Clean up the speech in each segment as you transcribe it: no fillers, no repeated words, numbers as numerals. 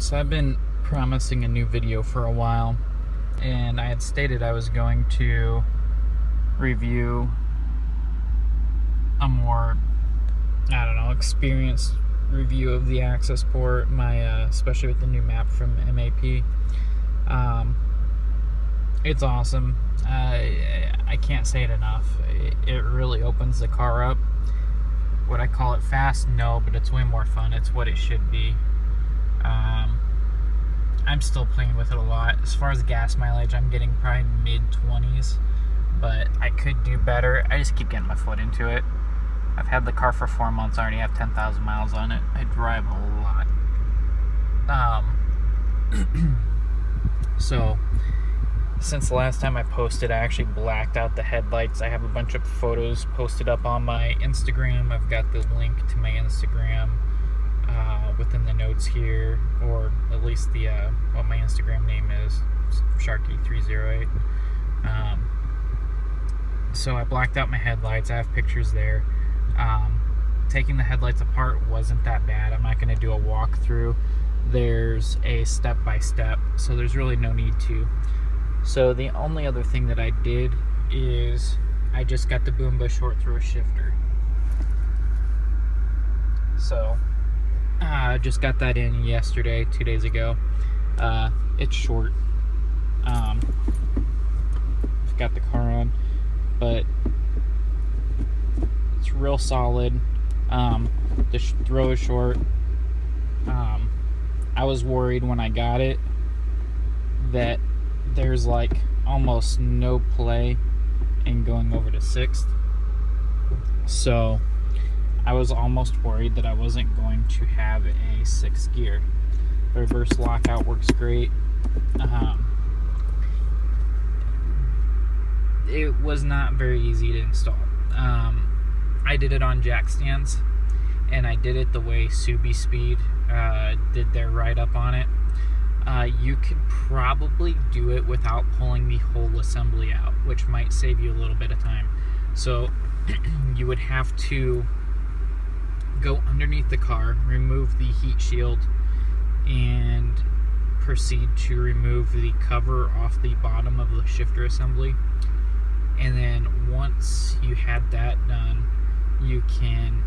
So I've been promising a new video for a while, and I had stated I was going to review a more, experienced review of the access port, especially with the new map from MAP. It's awesome. I can't say it enough. It really opens the car up. Would I call it fast? No, but it's way more fun. It's what it should be. I'm still playing with it a lot. As far as gas mileage, I'm getting probably mid-20s, but I could do better. I just keep getting my foot into it. I've had the car for 4 months. I already have 10,000 miles on it. I drive a lot. So, since the last time I posted, I actually blacked out the headlights. I have a bunch of photos posted up on my Instagram. I've got the link to my Instagram within the notes here, or at least the what my Instagram name is, Sharky308. So I blacked out my headlights. I have pictures there. Taking the headlights apart wasn't that bad. I'm not going to do a walkthrough. There's a step-by-step, so there's really no need to. So the only other thing that I did is I just got the Boomba short throw shifter. So just got that in yesterday, 2 days ago. It's short. I've got the car on, but it's real solid. The throw is short. I was worried when I got it that there's like almost no play in going over to 6th. So I was almost worried that I wasn't going to have a 6th gear. The reverse lockout works great. It was not very easy to install. I did it on jack stands, and I did it the way Subi Speed did their write-up on it. You could probably do it without pulling the whole assembly out, which might save you a little bit of time. So you would have to go underneath the car, remove the heat shield, and proceed to remove the cover off the bottom of the shifter assembly. And then once you had that done, you can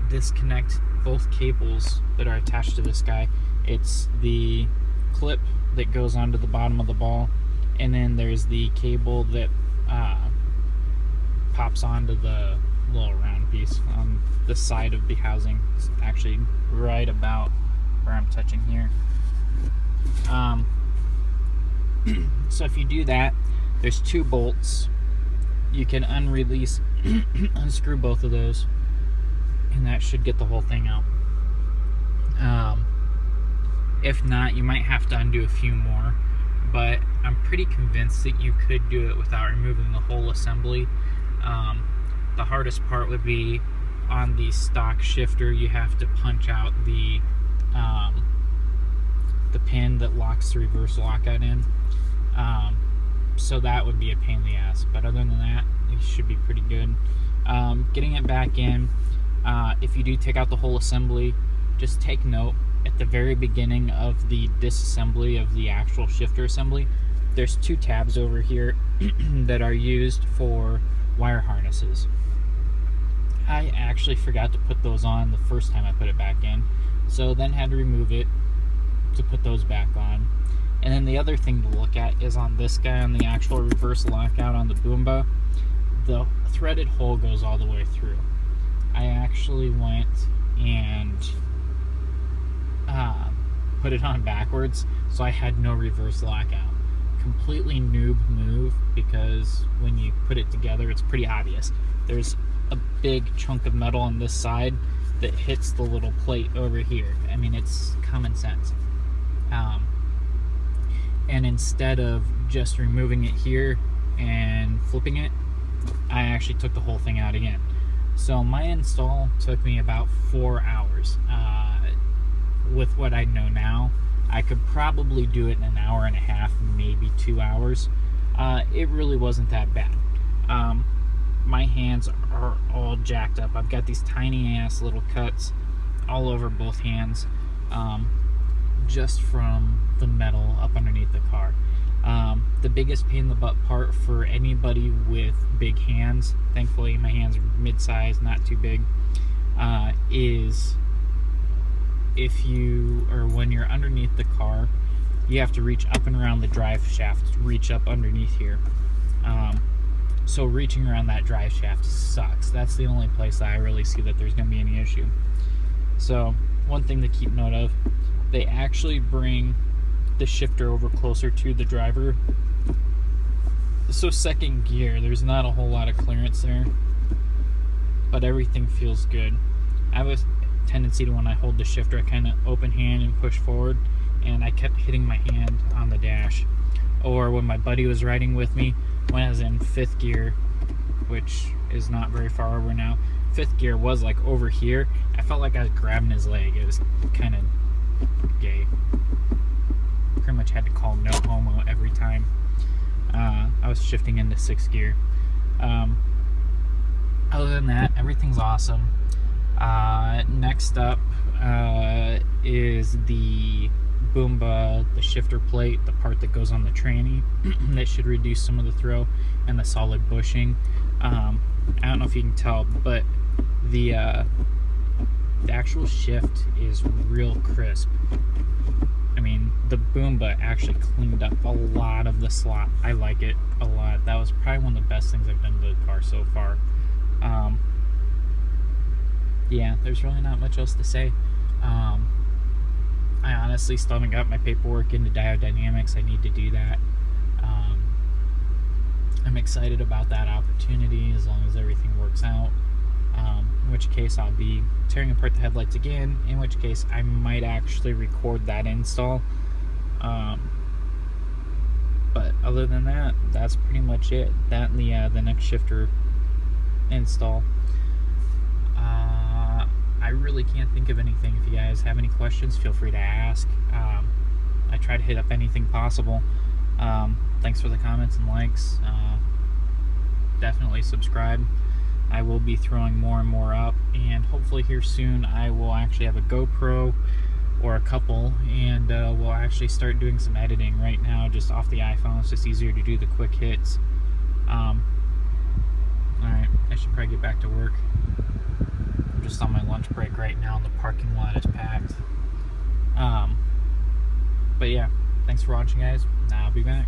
disconnect both cables that are attached to this guy. It's the clip that goes onto the bottom of the ball, and then there's the cable that pops onto the little round piece on the side of the housing. It's actually right about where I'm touching here. So if you do that, there's 2 bolts. You can unscrew both of those, and that should get the whole thing out. If not, you might have to undo a few more, but I'm pretty convinced that you could do it without removing the whole assembly. The hardest part would be on the stock shifter. You have to punch out the pin that locks the reverse lockout in. So that would be a pain in the ass, but other than that, it should be pretty good. Getting it back in, if you do take out the whole assembly, just take note, at the very beginning of the disassembly of the actual shifter assembly, there's 2 tabs over here that are used for wire harnesses. I actually forgot to put those on the first time I put it back in, so then had to remove it to put those back on. And then the other thing to look at is on this guy, on the actual reverse lockout on the Boomba, the threaded hole goes all the way through. I actually went and put it on backwards, so I had no reverse lockout. Completely noob move, because when you put it together, it's pretty obvious. There's a big chunk of metal on this side that hits the little plate over here. I mean, it's common sense. And instead of just removing it here and flipping it, I actually took the whole thing out again. So my install took me about 4 hours. With what I know now, I could probably do it in an hour and a half, maybe 2 hours. It really wasn't that bad. My hands are all jacked up. I've got these tiny ass little cuts all over both hands. just from the metal up underneath the car. The biggest pain in the butt part for anybody with big hands, thankfully my hands are mid-sized, not too big, is when you're underneath the car, you have to reach up and around the drive shaft to reach up underneath here. So reaching around that drive shaft sucks. That's the only place that I really see that there's going to be any issue. So one thing to keep note of, they actually bring the shifter over closer to the driver. So second gear, there's not a whole lot of clearance there, but everything feels good. I have a tendency to, when I hold the shifter, I kind of open hand and push forward, and I kept hitting my hand on the dash. Or when my buddy was riding with me, when I was in 5th gear, which is not very far over now, 5th gear was like over here, I felt like I was grabbing his leg. It was kind of gay. Pretty much had to call no homo every time. I was shifting into 6th gear. Other than that, everything's awesome. Next up is the Boomba, the shifter plate, the part that goes on the tranny that should reduce some of the throw, and the solid bushing. I don't know if you can tell, but the actual shift is real crisp. I mean, the Boomba actually cleaned up a lot of the slop. I like it a lot. That was probably one of the best things I've done to the car so far. Yeah, there's really not much else to say. I honestly still haven't got my paperwork into Diodynamics. I need to do that. I'm excited about that opportunity as long as everything works out. In which case I'll be tearing apart the headlights again, in which case I might actually record that install. But other than that, that's pretty much it. That and the next shifter install. I really can't think of anything. If you guys have any questions, feel free to ask. I try to hit up anything possible. Thanks for the comments and likes. Definitely subscribe. I will be throwing more and more up, and hopefully here soon I will actually have a GoPro or a couple, and we'll actually start doing some editing. Right now, just off the iPhone, it's just easier to do the quick hits. Alright, I should probably get back to work. I'm just on my lunch break right now, and the parking lot is packed. But yeah, thanks for watching, guys. I'll be back.